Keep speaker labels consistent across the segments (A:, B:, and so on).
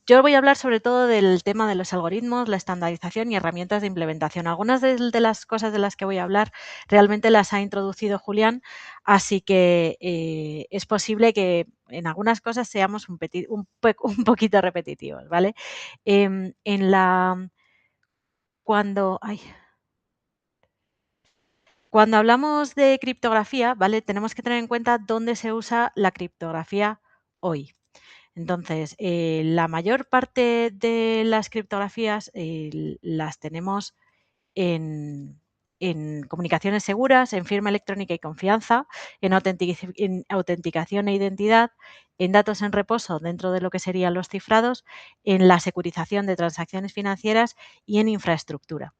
A: Yo voy a hablar sobre todo del tema de los algoritmos, la estandarización y herramientas de implementación. Algunas de las cosas de las que voy a hablar realmente las ha introducido Julián, así que es posible que en algunas cosas seamos un poquito repetitivos, ¿vale? Em, en la, cuando, ay, Cuando hablamos de criptografía, ¿vale? Tenemos que tener en cuenta dónde se usa la criptografía hoy. Entonces, la mayor parte de las criptografías las tenemos en, en comunicaciones seguras, en firma electrónica y confianza, en autenticación e identidad, en datos en reposo dentro de lo que serían los cifrados, en la securización de transacciones financieras y en infraestructura.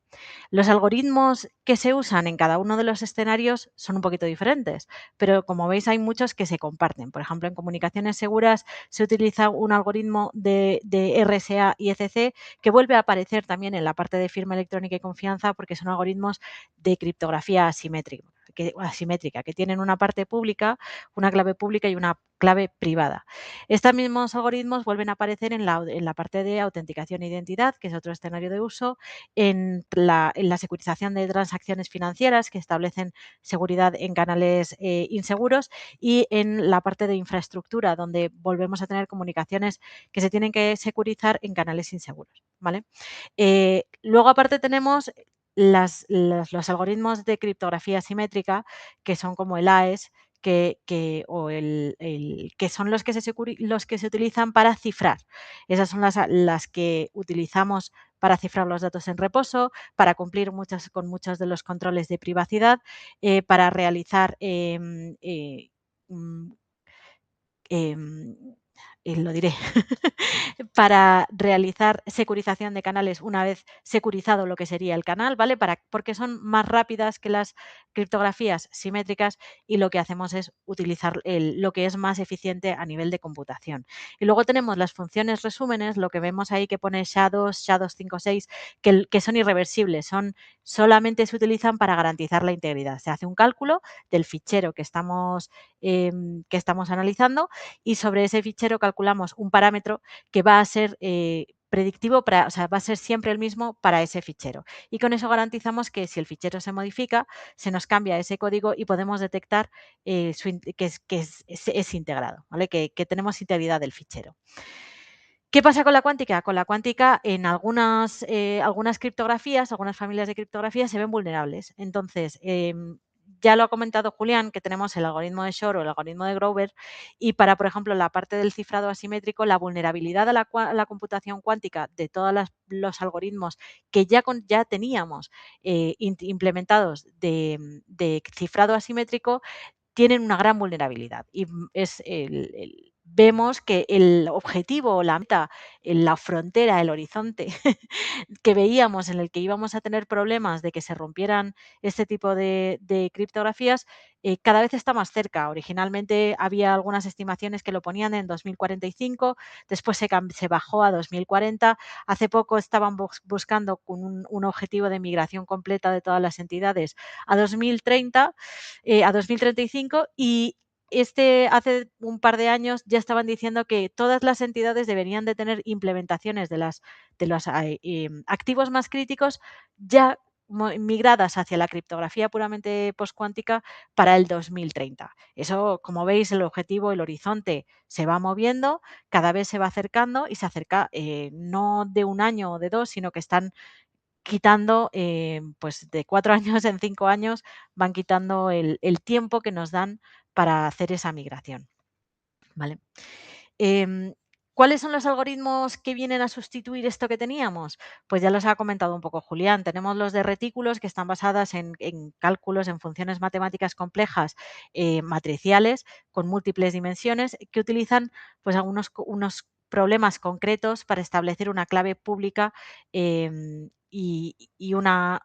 A: Los algoritmos que se usan en cada uno de los escenarios son un poquito diferentes, pero como veis hay muchos que se comparten. Por ejemplo, en comunicaciones seguras se utiliza un algoritmo de RSA y ECC que vuelve a aparecer también en la parte de firma electrónica y confianza porque son algoritmos de criptografía asimétrica, que tienen una parte pública, una clave pública y una clave privada. Estos mismos algoritmos vuelven a aparecer en la parte de autenticación e identidad, que es otro escenario de uso, en la securitización de transacciones financieras que establecen seguridad en canales inseguros y en la parte de infraestructura, donde volvemos a tener comunicaciones que se tienen que securizar en canales inseguros. ¿Vale? Luego, aparte, tenemos los algoritmos de criptografía simétrica, que son como el AES, que son los que se utilizan para cifrar. Esas son las que utilizamos para cifrar los datos en reposo, para cumplir con muchos de los controles de privacidad, para realizar mm, em, lo diré, para realizar securización de canales una vez securizado lo que sería el canal, ¿vale? Porque son más rápidas que las criptografías simétricas y lo que hacemos es utilizar lo que es más eficiente a nivel de computación. Y luego tenemos las funciones resúmenes, lo que vemos ahí que pone SHA-2, 5 6, que son irreversibles, solamente se utilizan para garantizar la integridad. Se hace un cálculo del fichero que estamos analizando y sobre ese fichero calculamos un parámetro que va a ser predictivo, o sea, va a ser siempre el mismo para ese fichero. Y con eso garantizamos que si el fichero se modifica, se nos cambia ese código y podemos detectar que es integrado, ¿vale? Que tenemos integridad del fichero. ¿Qué pasa con la cuántica? Con la cuántica, en algunas criptografías, algunas familias de criptografías se ven vulnerables. Entonces, ya lo ha comentado Julián, que tenemos el algoritmo de Shor o el algoritmo de Grover, y para, por ejemplo, la parte del cifrado asimétrico, la vulnerabilidad a la computación cuántica de todos los algoritmos que ya teníamos implementados de cifrado asimétrico tienen una gran vulnerabilidad y vemos que el objetivo o la meta, la frontera, el horizonte que veíamos en el que íbamos a tener problemas de que se rompieran este tipo de criptografías, cada vez está más cerca. Originalmente había algunas estimaciones que lo ponían en 2045, después se bajó a 2040. Hace poco estaban buscando con un objetivo de migración completa de todas las entidades a 2030, a 2035 y hace un par de años ya estaban diciendo que todas las entidades deberían de tener implementaciones de los activos más críticos ya migradas hacia la criptografía puramente postcuántica para el 2030. Eso, como veis, el objetivo, el horizonte se va moviendo, cada vez se va acercando y se acerca no de un año o de dos, sino que están quitando, pues de 4 años en 5 años, van quitando el tiempo que nos dan para hacer esa migración, ¿vale? Em, ¿Cuáles son los algoritmos que vienen a sustituir esto que teníamos? Pues ya los ha comentado un poco Julián. Tenemos los de retículos que están basadas en cálculos, en funciones matemáticas complejas, matriciales, con múltiples dimensiones, que utilizan pues unos problemas concretos para establecer una clave pública y una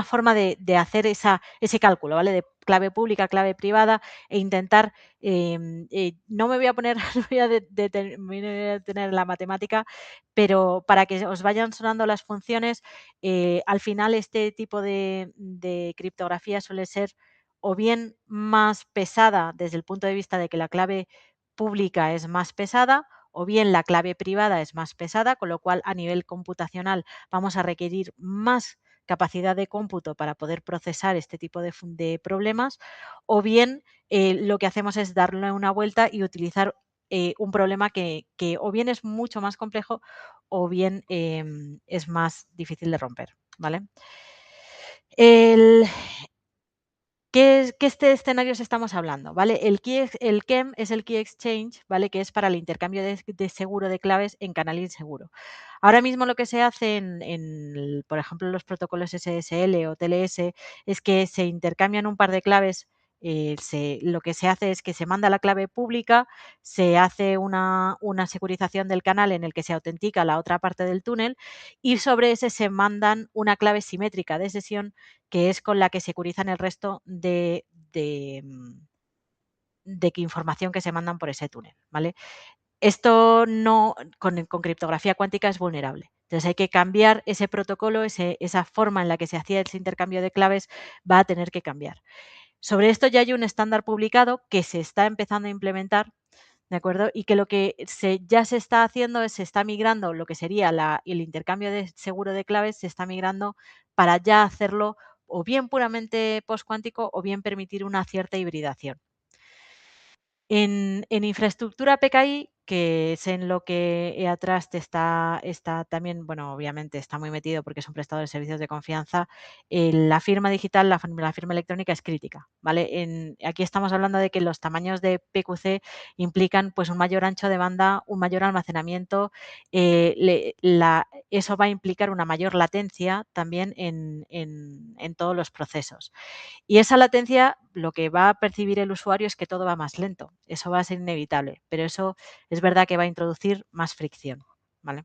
A: forma de hacer ese cálculo, ¿vale? De clave pública, clave privada e intentar no me voy a poner, no voy a me voy a detener en la matemática, pero para que os vayan sonando las funciones, al final este tipo de criptografía suele ser o bien más pesada desde el punto de vista de que la clave pública es más pesada o bien la clave privada es más pesada, con lo cual a nivel computacional vamos a requerir más capacidad de cómputo para poder procesar este tipo de problemas, o bien lo que hacemos es darle una vuelta y utilizar un problema que o bien es mucho más complejo o bien es más difícil de romper, ¿vale? El, ¿qué este escenarios estamos hablando? ¿Vale? El KEM es el Key Exchange, ¿vale? Que es para el intercambio de seguro de claves en canal inseguro. Ahora mismo lo que se hace por ejemplo, los protocolos SSL o TLS es que se intercambian un par de claves. Lo que se hace es que se manda la clave pública, se hace una securización del canal en el que se autentica la otra parte del túnel y sobre ese se mandan una clave simétrica de sesión que es con la que securizan el resto de información que se mandan por ese túnel, ¿vale? Esto no, con criptografía cuántica es vulnerable. Entonces hay que cambiar ese protocolo, esa forma en la que se hacía ese intercambio de claves va a tener que cambiar. Sobre esto ya hay un estándar publicado que se está empezando a implementar, ¿de acuerdo? Y que lo que ya se está haciendo es se está migrando lo que sería el intercambio de seguro de claves, se está migrando para ya hacerlo o bien puramente postcuántico o bien permitir una cierta hibridación. En infraestructura PKI, que es en lo que Eatrust está también, bueno, obviamente está muy metido porque es un prestador de servicios de confianza, la firma digital, la firma electrónica es crítica, ¿vale? Aquí estamos hablando de que los tamaños de PQC implican pues un mayor ancho de banda, un mayor almacenamiento, eso va a implicar una mayor latencia también en todos los procesos. Y esa latencia, lo que va a percibir el usuario es que todo va más lento. Eso va a ser inevitable, pero eso es verdad que va a introducir más fricción, ¿vale?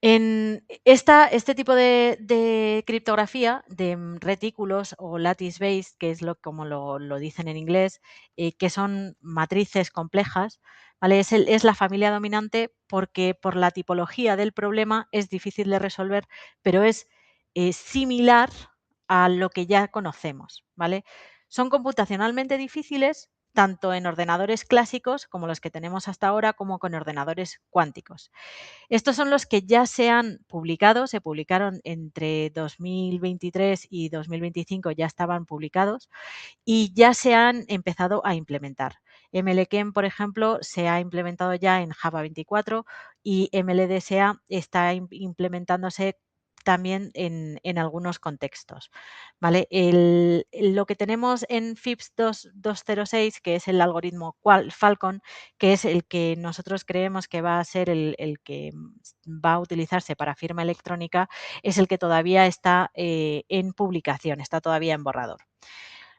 A: En este tipo de criptografía, de retículos o lattice based, que es como lo dicen en inglés, que son matrices complejas, ¿vale? Es la familia dominante porque por la tipología del problema es difícil de resolver, pero es similar a lo que ya conocemos, ¿vale? Son computacionalmente difíciles tanto en ordenadores clásicos como los que tenemos hasta ahora, como con ordenadores cuánticos. Estos son los que ya se han publicado, se publicaron entre 2023 y 2025, ya estaban publicados y ya se han empezado a implementar. MLKEM, por ejemplo, se ha implementado ya en Java 24 y MLDSA está implementándose también en algunos contextos. ¿Vale? Lo que tenemos en FIPS 206, que es el algoritmo Falcon, que es el que nosotros creemos que va a ser el que va a utilizarse para firma electrónica, es el que todavía está en publicación, está todavía en borrador.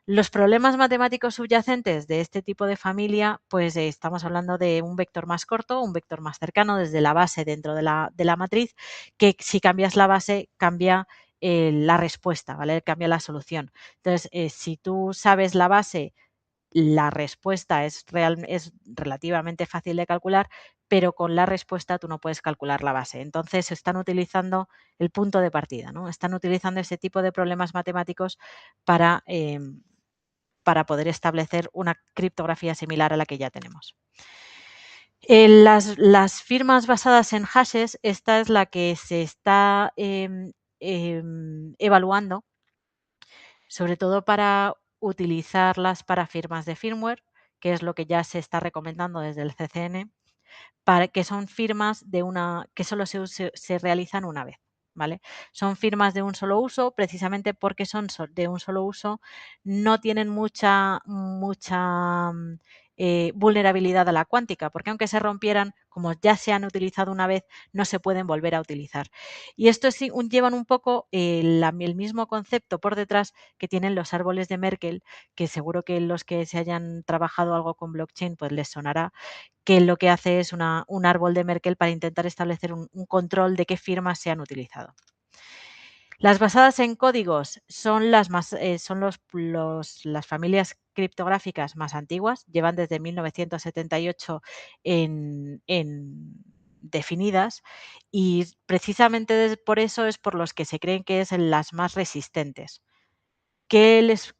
A: Los problemas matemáticos subyacentes de este tipo de familia, pues estamos hablando de un vector más corto, un vector más cercano desde la base dentro de la matriz, que si cambias la base cambia la respuesta, ¿vale? Cambia la solución. Entonces, si tú sabes la base, la respuesta es relativamente fácil de calcular, pero con la respuesta tú no puedes calcular la base. Entonces, están utilizando el punto de partida, ¿no? Están utilizando ese tipo de problemas matemáticos para poder establecer una criptografía similar a la que ya tenemos. Las firmas basadas en hashes, esta es la que se está evaluando, sobre todo para utilizarlas para firmas de firmware, que es lo que ya se está recomendando desde el CCN, para que son firmas que solo se realizan una vez, ¿vale? Son firmas de un solo uso, precisamente porque son de un solo uso, no tienen mucha vulnerabilidad a la cuántica, porque aunque se rompieran, como ya se han utilizado una vez, no se pueden volver a utilizar. Y esto llevan un poco el mismo concepto por detrás que tienen los árboles de Merkle, que seguro que los que se hayan trabajado algo con blockchain, pues les sonará, que lo que hace es un árbol de Merkle para intentar establecer un control de qué firmas se han utilizado. Las basadas en códigos son las familias criptográficas más antiguas, llevan desde 1978 definidas y precisamente por eso es por los que se creen que es las más resistentes.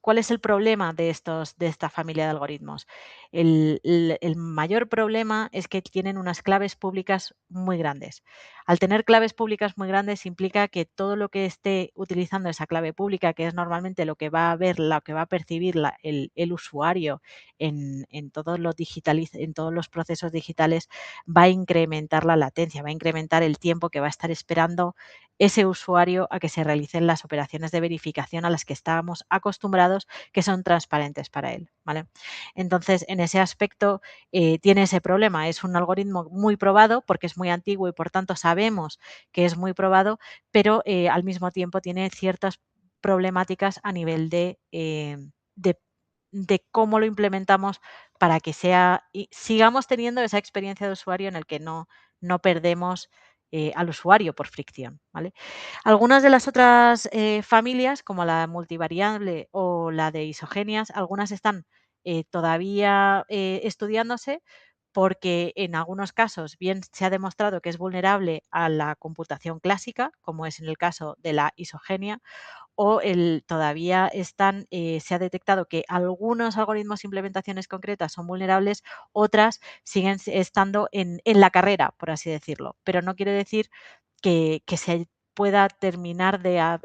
A: ¿Cuál es el problema de esta familia de algoritmos? El mayor problema es que tienen unas claves públicas muy grandes. Al tener claves públicas muy grandes implica que todo lo que esté utilizando esa clave pública, que es normalmente lo que va a ver, lo que va a percibir el usuario en todos los en todos los procesos digitales, va a incrementar la latencia, va a incrementar el tiempo que va a estar esperando ese usuario a que se realicen las operaciones de verificación a las que estábamos acostumbrados, que son transparentes para él, ¿vale? Entonces, en ese aspecto, tiene ese problema. Es un algoritmo muy probado porque es muy antiguo y por tanto sabemos que es muy probado, pero al mismo tiempo tiene ciertas problemáticas a nivel de, de cómo lo implementamos para que sea y sigamos teniendo esa experiencia de usuario en el que no perdemos al usuario por fricción, ¿vale? Algunas de las otras familias, como la multivariable o la de isogenias, algunas están todavía estudiándose porque en algunos casos bien se ha demostrado que es vulnerable a la computación clásica, como es en el caso de la isogenia, o todavía se ha detectado que algunos algoritmos e implementaciones concretas son vulnerables, otras siguen estando en la carrera, por así decirlo. Pero no quiere decir que se pueda terminar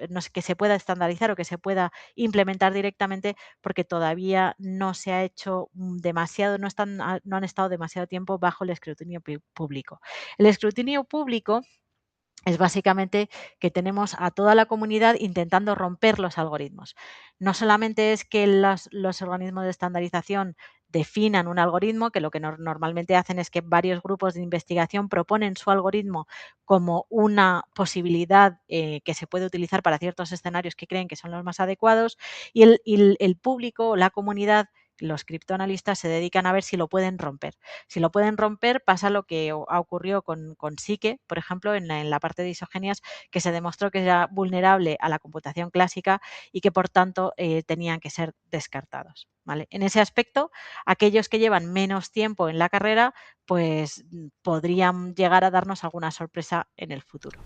A: no sé, que se pueda estandarizar o que se pueda implementar directamente, porque todavía no se ha hecho demasiado, no han estado demasiado tiempo bajo el escrutinio público. El escrutinio público es básicamente que tenemos a toda la comunidad intentando romper los algoritmos. No solamente es que los organismos de estandarización definan un algoritmo, que lo que normalmente hacen es que varios grupos de investigación proponen su algoritmo como una posibilidad que se puede utilizar para ciertos escenarios que creen que son los más adecuados, y el público o la comunidad, los criptoanalistas, se dedican a ver si lo pueden romper. Si lo pueden romper, pasa lo que ha ocurrido con Psique, por ejemplo, en la parte de isogenias, que se demostró que era vulnerable a la computación clásica y que, por tanto, tenían que ser descartados, ¿vale? En ese aspecto, aquellos que llevan menos tiempo en la carrera, pues podrían llegar a darnos alguna sorpresa en el futuro.